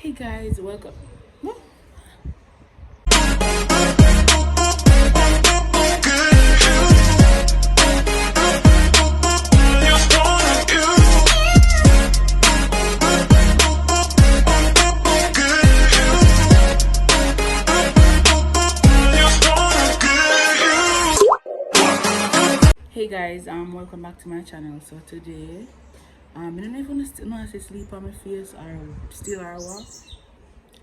Hey guys, welcome. Woo. Hey guys, welcome back to my channel. So today, I don't know if you know if I sleep on my face or still or what,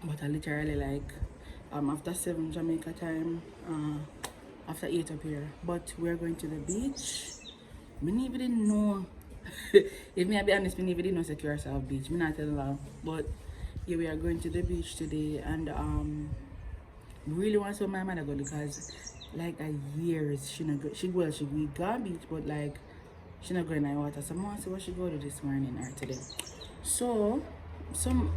but I literally like after 7 Jamaica time, after 8 up here. But we're going to the beach. Me never didn't know. If me I be honest, me never didn't know secure yourself beach. Me not tell you, but yeah, we are going to the beach today, and really want to see my mother go because like a years she not go, she we go beach, but like she not going in the water. So I want to see what she go to this morning or today. So some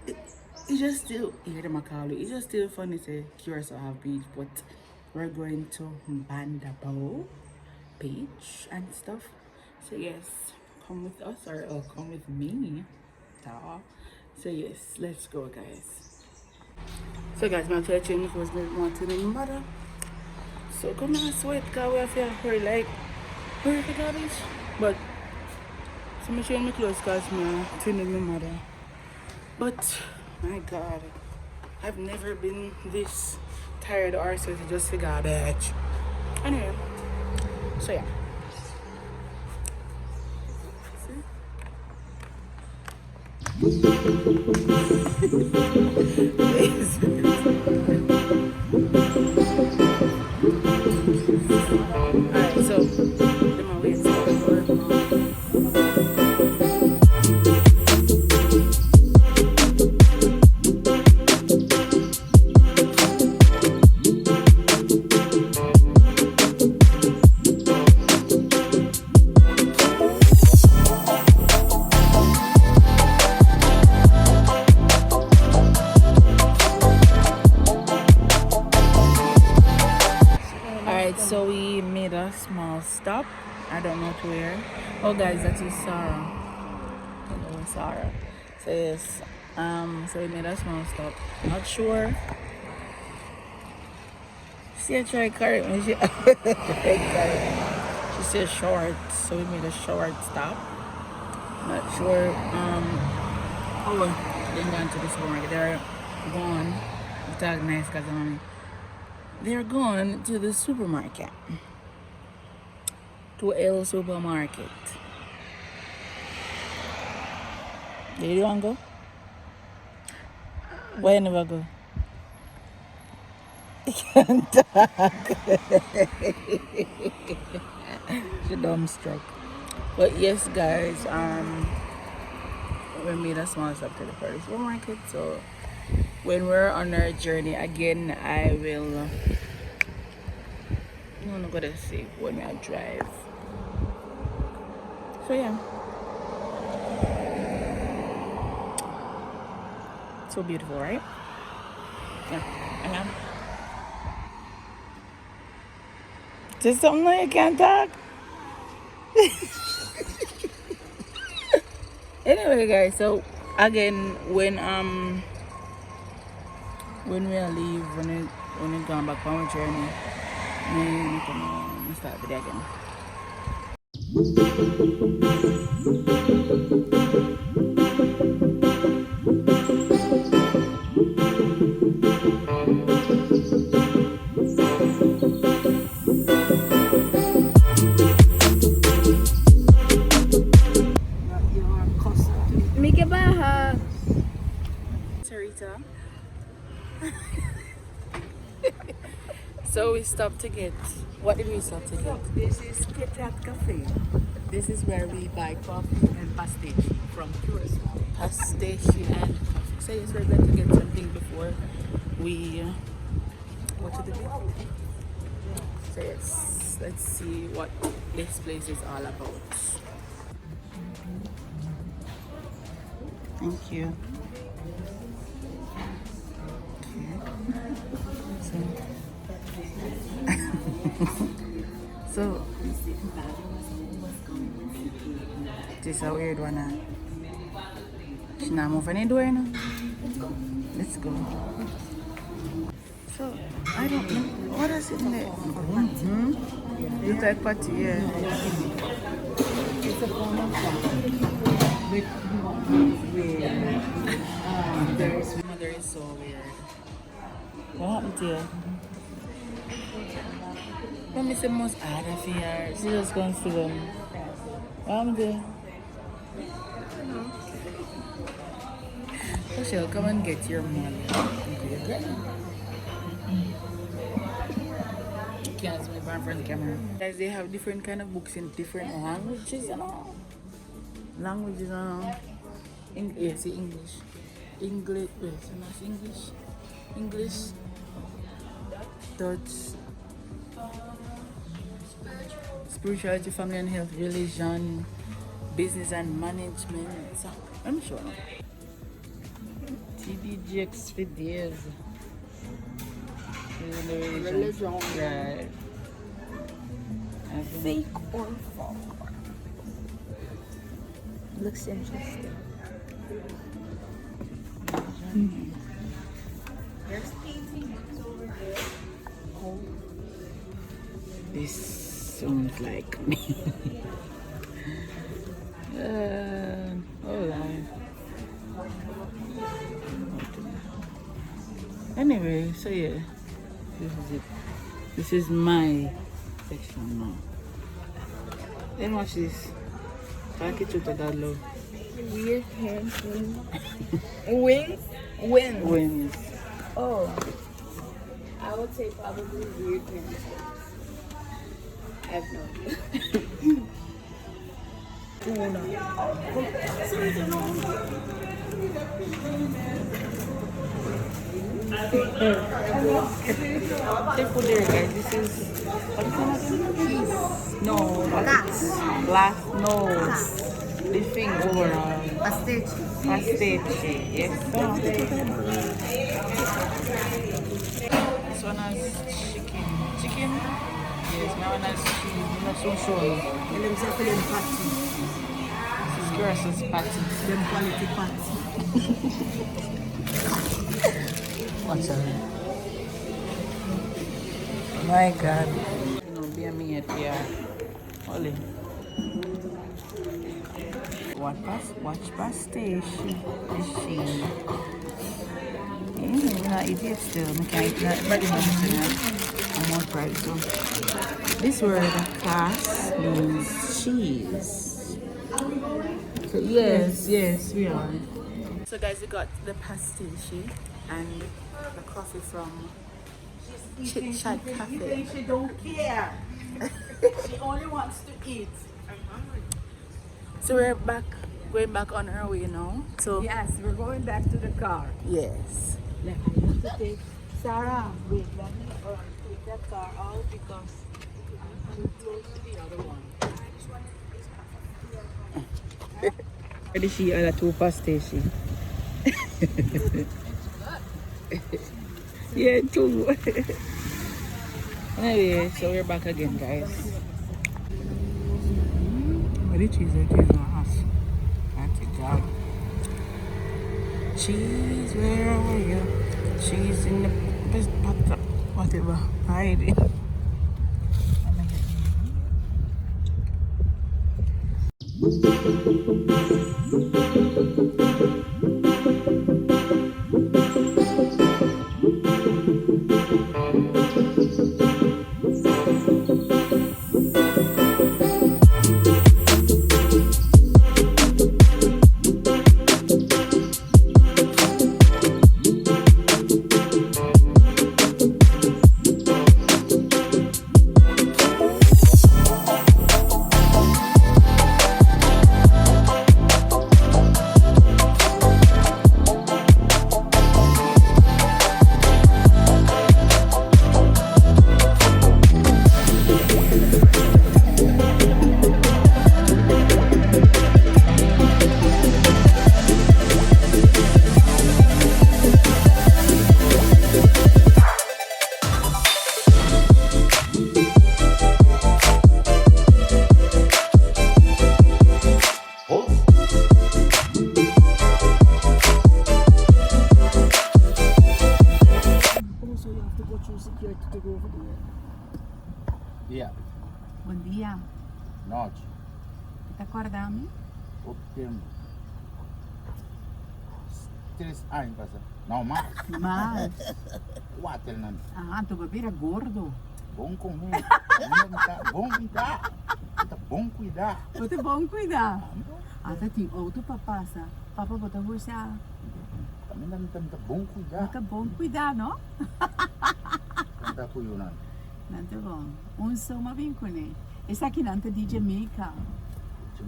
it's just still hear them call it. It's just still funny to Curacao have beach, but we're going to Bandabo beach and stuff. So yes, come with us or come with me. Ta. So yes, let's go guys. So guys, my actually change was want to remember. So come on sweat cause we have to hurry like hurry for the beach. But so I change my clothes cause I'm tuning my mother. But my god, I've never been this tired or so to just figure out bitch. Anyway, so yeah. Alright, so I'm my way to Alright, so we made a small stop. I don't know to where. Oh guys, that is Sarah. Hello Sarah. So yes. So we made a small stop. Not sure. She tried correct me. She said short, so we made a short stop. Not sure. Then gone to the supermarket. They're gone. Talk nice because they're gone to the supermarket. To El Supermarket. Did you want to go? Why you never go? You can't talk. She dumbstruck. But yes, guys, we made a small stop to the Paris supermarket. So when we're on our journey again, I will. I'm not gonna say when I drive. So yeah. So beautiful, right? Yeah. I am. Just something like you can't talk. Anyway, guys. So again, when we leave, when we go back on our journey, we can start with it again. Mika Baha. Sarita. So we stopped to get. What did we stop to get? This is Cat Cafe. This is where we buy coffee and pastage from Curacao. Pastation and coffee. So yes, we're going to get something before we go to the beach. So yes, let's see what this place is all about. Thank you. So this is a weird one. She not move any door now. Let's go. So I don't know what is in there. You like patty, yeah. It's a form of with Mother is so weird. What happened to you? Let me say most harder for her. She just gonna see them. What happened to you? So she'll come and get your money. Can't see my boyfriend's camera. Guys, they have different kind of books in different languages, you know. Languages, yes, English. English, wait, so that's English. English, Dutch, spirituality, family and health, religion, business and management. So, I'm sure. TDGX for days. Religion. Right. Fake or false? Looks interesting. There's paintings over there. Oh. This sounds like me. Hold on. Anyway, so yeah, this is it. This is my section now. Then watch this. Pack it to the love. Weird hands. Wings? Wings. Wings. Oh. I would say probably weird hands. I have no idea. Careful there, guys. This is what is it? Cheese. No, Glass. Glass. No. The thing over. Pastiche. Pastiche. Yes. This one has chicken. Chicken? Yes, my one has cheese. Not so sure. And them say for them patty. This is Grass's patty. Them quality patty. What's that? My God. You know, be a me at here. Holy. Watch pastiche. I'm not idiot still. I can't eat that. But I'm more pride. So this word class means cheese. So yes, we are. So guys, we got the pastiche and the coffee from Chit Chat Cafe. She don't care. She only wants to eat. So we're going back on our way now. So Yes, we're going back to the car. yes. I have to take Sarah. Wait, let me take that car out because I'm too close to the other one. Ready she a two pastiche. Yeah, two. Anyway, so we're back again, guys. Where the cheese is us. That's it, God. Cheese, where are you? Cheese in the best butter. Whatever. Hide it. Yeah. Bom dia. Noite. Tá acordando? O tempo. 3 anos passa. Não, mais. Mas, 4 anos. tu bebida gordo. Bom comer. Bom cuidar. Bom cuidar. Você é bom cuidar. Tá tem outro para passar. Papa botar você. Também tá bom cuidar. Tá bom cuidar, não? Não tá cuidando. Não tá bom. Soma bem com ele. Esse aqui não tá de Jamaica.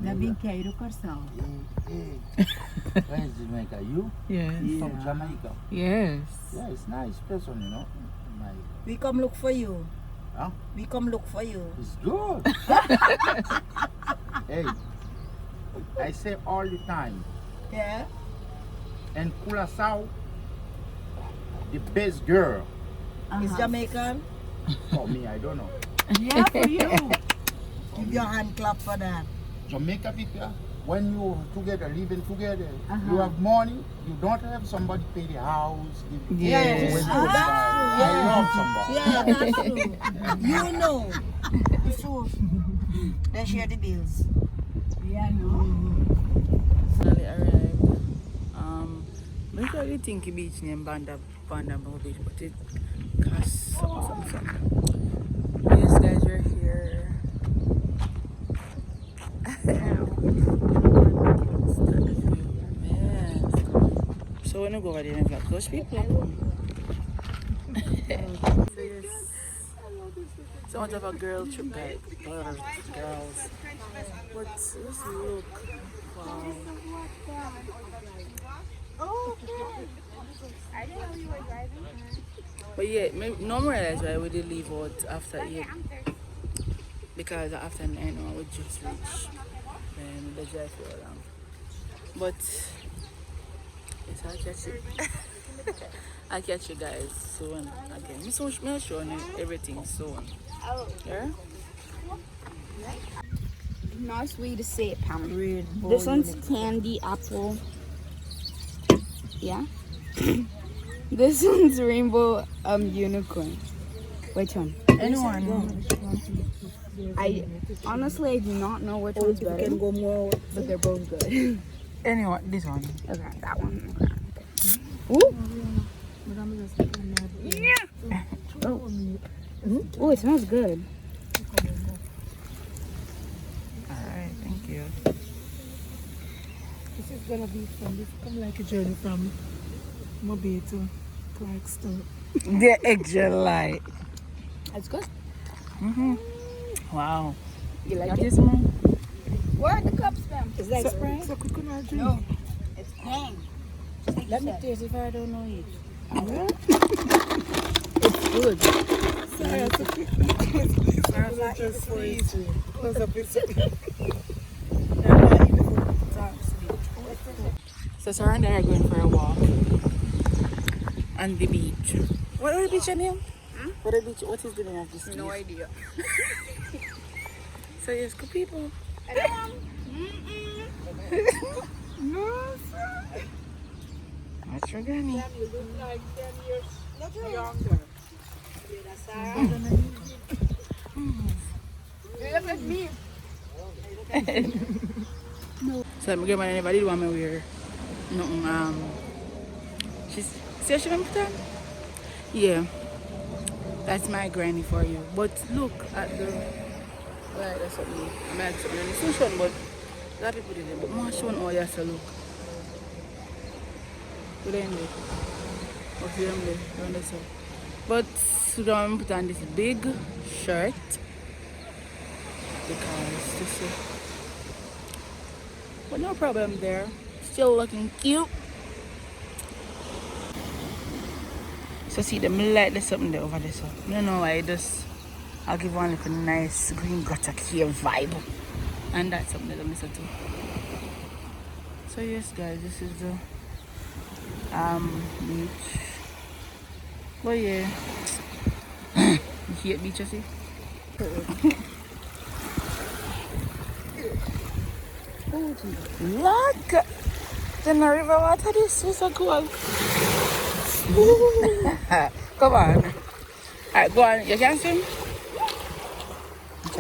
Na Binqueiro Corsal. Where is Jamaica? You? Yes. From Jamaica. Yes. Yeah, it's nice person, you know. Nice. We come look for you. Huh? We come look for you. It's good. Hey, I say all the time, Yeah? and Curaçao, the best girl. Is Jamaican? For me, I don't know. Yeah, for you. Give your hand clap for that. Jamaica people, when you together, living together, you Uh-huh. have money, you don't have somebody pay the house. Yes. When you Oh, that's buy, true. I love somebody. Yeah, that's true. You know. The food. They share the bills. Yeah, no? Finally arrived. I really think the beach named Banda Beach, but it costs something. Yes, guys, you're here. Man. So when I go over there and vlog, those people are coming. So yes. So much of a girl trip, guys. Girls. But just look. Wow. But yeah, no more realize why we did leave out after 8. Because after 9 I would just reach. And the drive for long. But yes, I'll catch you. I'll catch you guys soon again. I'll show you everything soon. Yeah? Nice way to say it, Pam. Red This one's candy apple. Yeah. This one's rainbow unicorn. Which one? Anyone? I honestly do not know which one's better, can go more. but they're both good. Anyone? This one. Okay, that one. Okay. Ooh. Oh, it smells good. Alright, thank you. This is gonna be fun. This come like a journey from Mobile to Clarkston. The extra light. It's good. Wow. You like That it? is more. Where are the cups, Pam? Is that Sprite? So coconut drink. No, it's Tang. Let me taste if I don't know it. It's good. Sorry, it's a quick. It's just for it. Close up its. So Sarah and I are going for a walk on the beach. What is the beach name? What is the name of this beach? No idea. So yes, good people. That's your granny. You look like 10 years younger. So my grandma never did want me wear nothing. She's see how she went put on? Yeah. That's my granny for you. But look at the right, that's what me. I might have something in the social, but a lot of people did it. But more shown all you have to look. Put it in there. Or see them there. Around the side. But so I'm put on this big shirt because this is. But no problem there. Still looking cute. So see them light there's something there over there. So I don't know why I'll give one like a nice green gutter here vibe. And that's something that I'm missing too. So yes guys, this is the beach. But yeah. You hate beach, you see? Look! The river water this is so cool. Come on. Alright, go on. You can swim?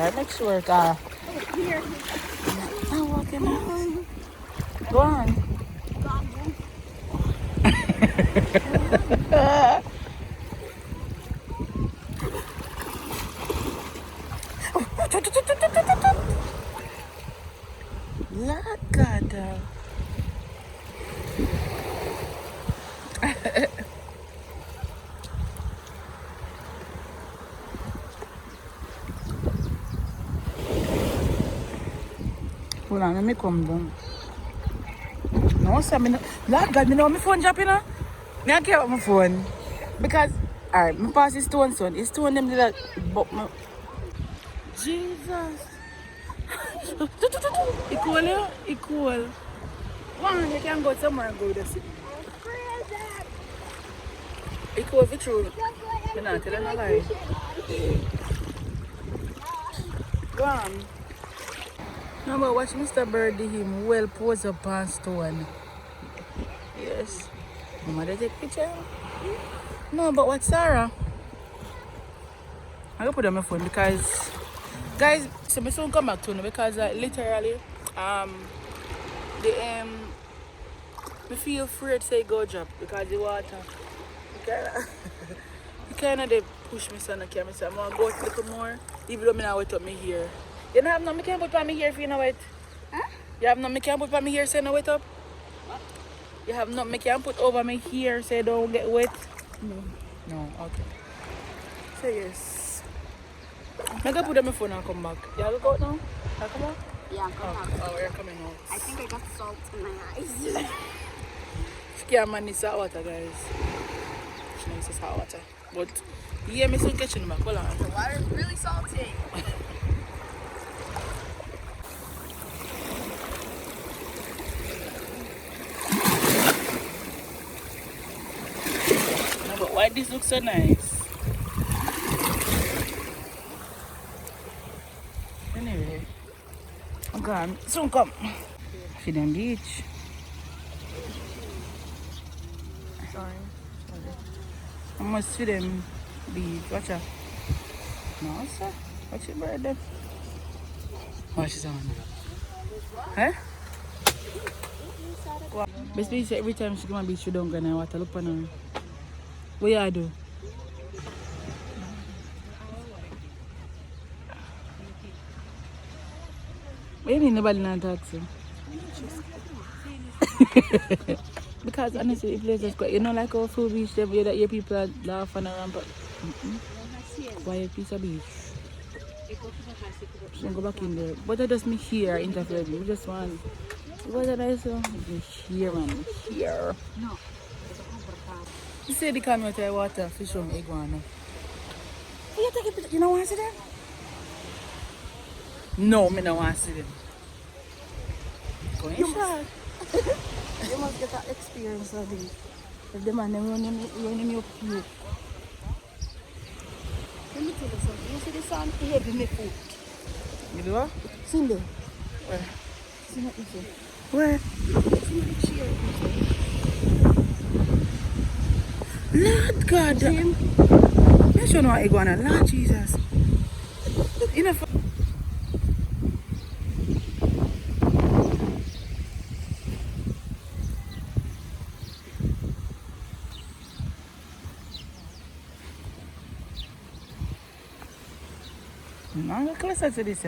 Try to make sure, car. I'm walking out. Go on. Lord God. Hold on, let me come down. No, sir, me no. Lord God, me know my phone dropping now. Me I care about my phone. Because, alright, me pass his stone son. His stone them little, but my... Jesus. It cool, yeah? It cool. One, you can go somewhere and go to see. It cool if it's true. I'm not telling a lie. Go on. No, but watch Mr. Birdie him well pose up on stone. Yes. Mama, they take picture? No, but what Sarah? I'm gonna put on my phone because guys, so I soon come back to you because literally the me feel afraid to say go drop because the water you kinda they push me so I can't say I'm gonna go a little more even though I not wet up me here. You don't have no me can't put on me here if you know wet. Huh? You have no me can't put on me here so no wet up? What? You have no me can't put over me here so don't get wet? No. No, okay. So yes. I'm gonna put on my phone and come back. You have to go out now? I'll come out? Yeah, come on. Oh, you're coming out. I think I got salt in my eyes. Scareman is hot water, guys. She knows it's hot water. But you hear me soon catching back. Hold on. The water is really salty. No, but why this looks so nice? Anyway, I'm gone. Soon come. See them beach. Sorry. I must see them beach. Watch out. No, sir. Watch your bird then. Watch his on. Huh? Basically, every time she come on beach, she don't go and I want to look on her. What you do? What do you mean nobody not talk to? Because honestly, if places quite, you know, like our full beach, there, that your people are laughing around, but quiet piece of beach. She don't go back in there. But I just me here interfering. We just want. What did I say? Here, man. Here. No. You say they come out of water, fish from iguana. You take a picture. You don't want to see them? No, I don't want to see them. Go in shot. You must get that experience of it. If the man running up you. Let me tell you something. You see the sun heavy me foot. You do what? See there. Where? See what you say. Where? See the chair. Lord God. You should know iguana. Lord Jesus. Enough. I'm going closer to this.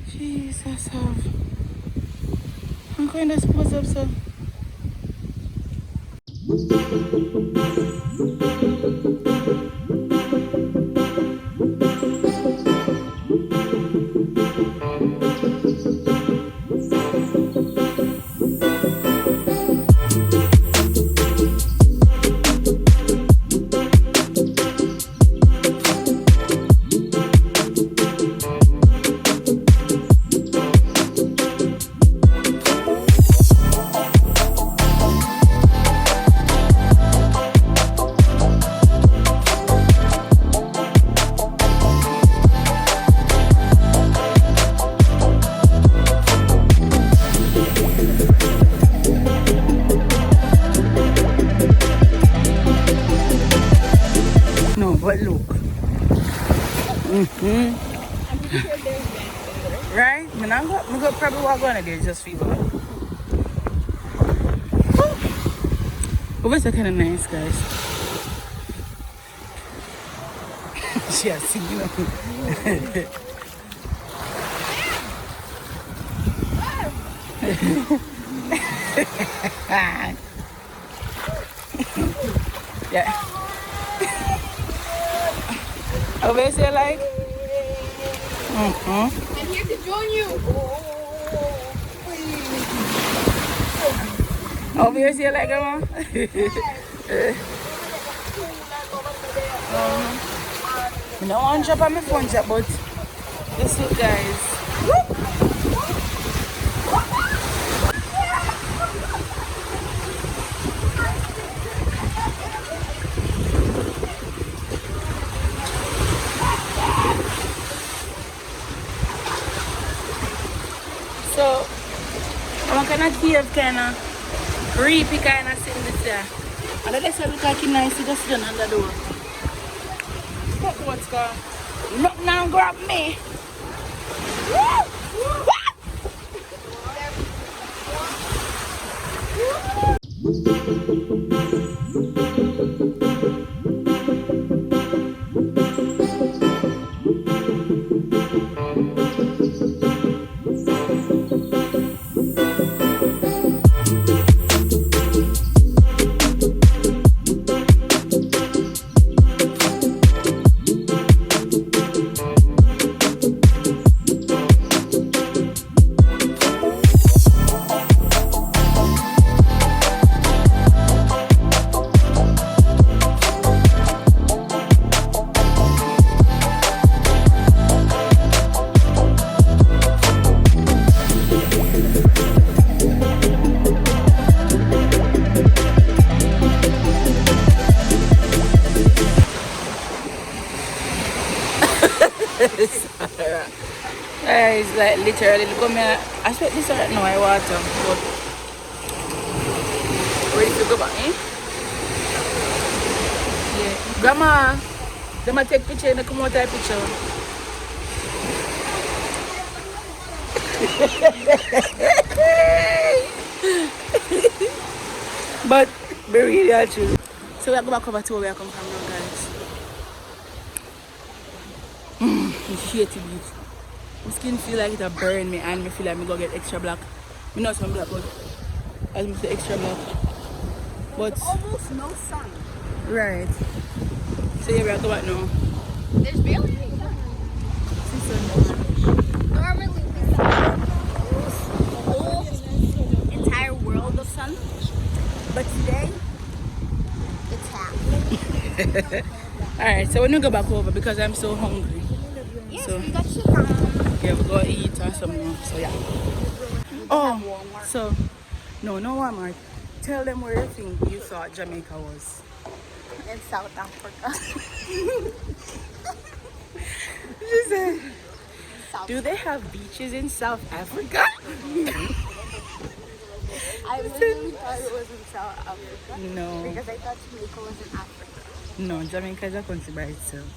Jesus. I'm going to suppose up, sir. Right? I mean, I'm going probably walk on there just for you. But it's kind of nice, guys. Yeah, see, you know. Yeah. Over here, like. I'm here to join you. Over here, see like, come on. I don't want to jump on my phone, but this look, guys. So, I'm kind of cave, kind of creepy, kind of sitting there. And then they say, look like nice, you just sit on the door. What's going on? Look now, grab me. It's like literally, look at me. I swear this right now, I water, but ready to go back, eh? Yeah. Grandma, Grandma take picture and come out take picture. But be really actually. So we are going back over to where we are come from now, guys. It's shitty beauty. My skin feel like it burn me and me feel like me go get extra black. Me know some black, but as me say extra black. But Almost no sun. right. So yeah, we are going back now. There's barely any sun. Normally we see the whole entire world of sun, but today it's half. Alright, so we're gonna go back over because I'm so hungry. Yes, So we got chicken. yeah, we're gonna eat or something. So yeah. Oh, so no Walmart. Tell them where you think you thought Jamaica was. In South Africa. She said, do they have beaches in South Africa? I literally thought it was in South Africa. No. Because I thought Jamaica was in Africa. No, Jamaica is a country by itself.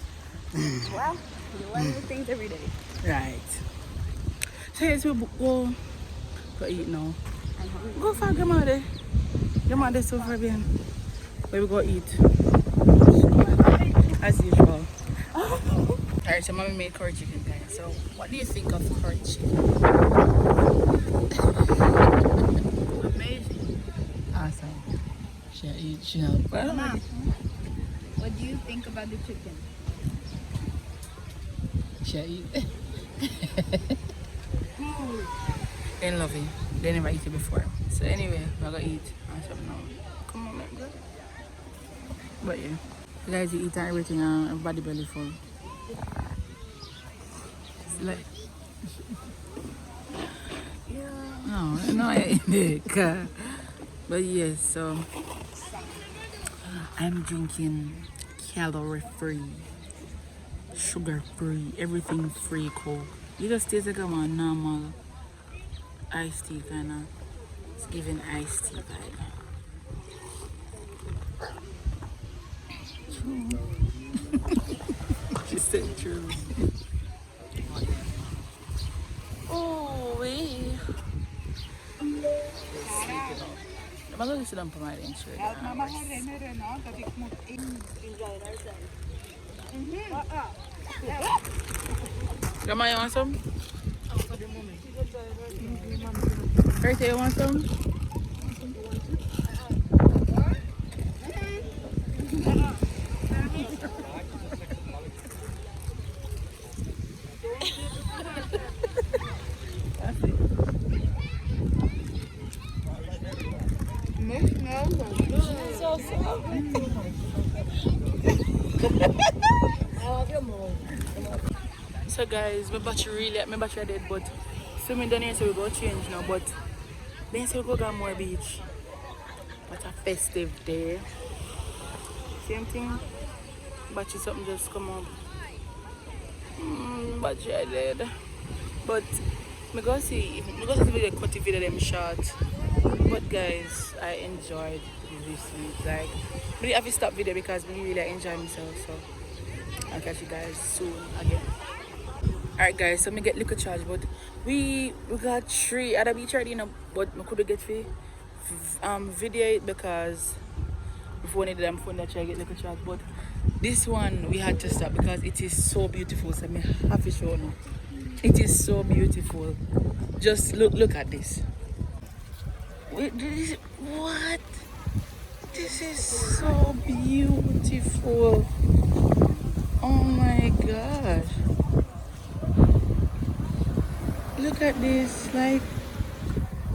Well, you learn new things every day. Right. So yes, we'll go eat now. I'm hungry. Go for grandmother. Grandmother so far behind. Where we go eat. As usual. Alright, so mommy made curry chicken, guys. So what do you think of curry chicken? Amazing. Awesome. She helped. Well, Mom, what do you think about the chicken? she eat. They love it. They never eat it before. So anyway, we're gonna eat. Awesome now. Come on, man. But yeah. You guys eat everything and everybody belly full. It's like no, I ain't. But yes, so I'm drinking calorie free, sugar free, everything free Coke. You just taste like a normal iced tea kinda. It's giving iced tea vibe. Just Central. Oh, wait. I'm going to sit down for my lunch. Grandma, you want some? Right, you want some? So guys, my battery dead, but so me done here, so we go change now, but then so we go to more beach. What a festive day. Same thing. Battery something just come up. Battery dead. But me go see video, cut the video them short. But guys, I enjoyed this week. Like, I didn't have to stop video because I really enjoy myself. So I'll catch you guys soon again. Alright guys, so me get liquor charge, but we got 3 at the beach already, you know, but I couldn't get video it because before I did my phone that try to get liquor charge. But this one we had to stop because it is so beautiful. So I have to show now. It is so beautiful. Just look at this. Wait, what? This is so beautiful. Oh my gosh. Look at this, like,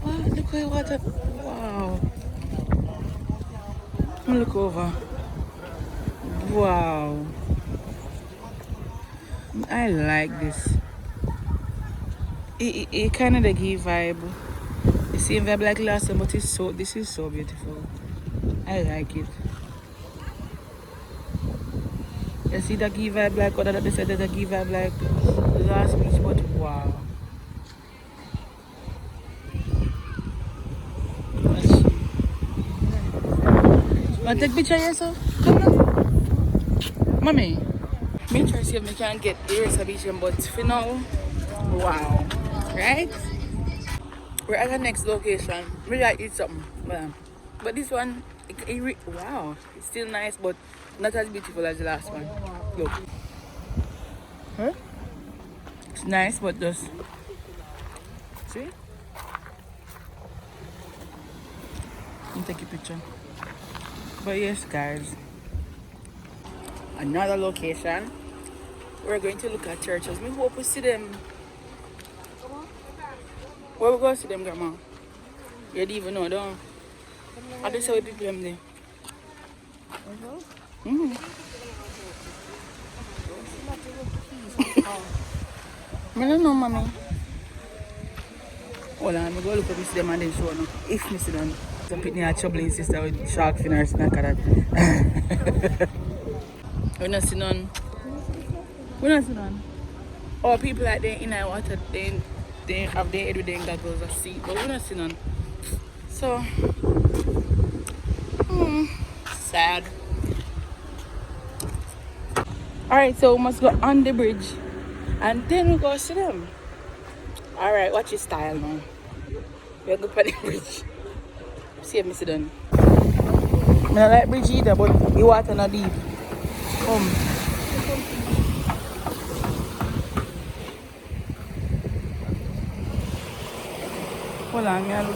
what? Look at water. Wow. Look over. Wow. I like this. It kind of the give vibe. The same vibe like last time, but this is so beautiful. I like it. You see the give vibe like what they said, the give vibe like the last beach, but wow. Want to take picture yourself? Come on. Mommy. Me try to see if I can get the reservation, but for now, wow. Right? We're at the next location. We like eat something. But this one, wow. It's still nice, but not as beautiful as the last one. Look. Huh? It's nice, but just... See? Let me take a picture. But yes guys, another location. We're going to look at churches. We hope we see them. Where we going to see them, Grandma? You don't even know, don't? I just saw we did them there. I don't know, Mommy. Hold on, I'm going to look at them and then show them. If I see them. Some people are troubling sister with shark fin or snack at that. We not see none. We not see none. Or people like they in our water, they have their head with them goggles of sea, but we not see none. So, sad. Alright, so we must go on the bridge and then we go see them. Alright, watch your style now. We'll go on the bridge. See if I sit down. I don't like bridge either, but the water not deep. Come. Hold on, me look.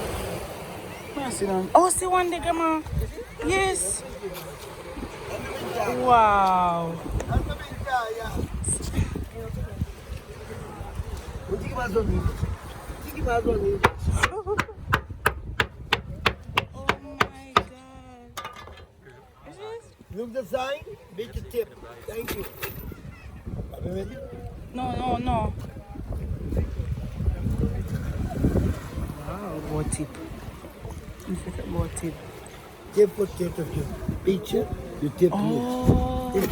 Where sit down? Oh, see one there, Grandma. Yes. Wow. Look the sign, make a tip. Thank you. Are you ready? No. Wow, what tip? What tip? Tip for tip of you. Picture, you tip me. Tip.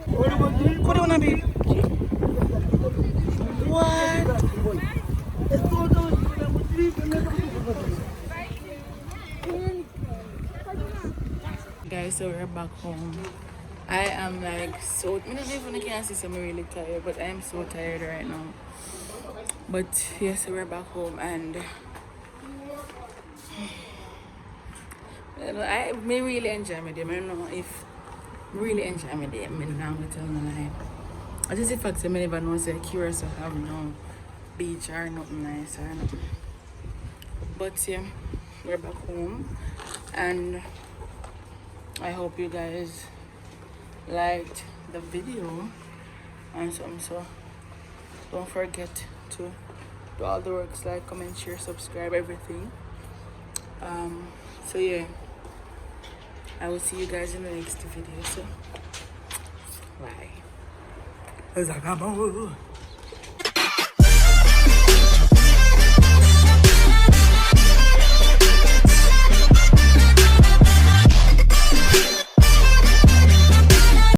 What do you want to be? What? so we're back home. I am like so, I don't even can see I'm really tired, but I am so tired right now. But yes, we're back home and I may really enjoy my day. I don't know if I really enjoy my day. I'm not going to tell no lie. I just the fact that I never know say curious to have no beach or nothing nice or nothing. But yeah, we're back home and I hope you guys liked the video and so don't forget to do all the works, like, comment, share, subscribe, everything. So yeah, I will see you guys in the next video. So bye.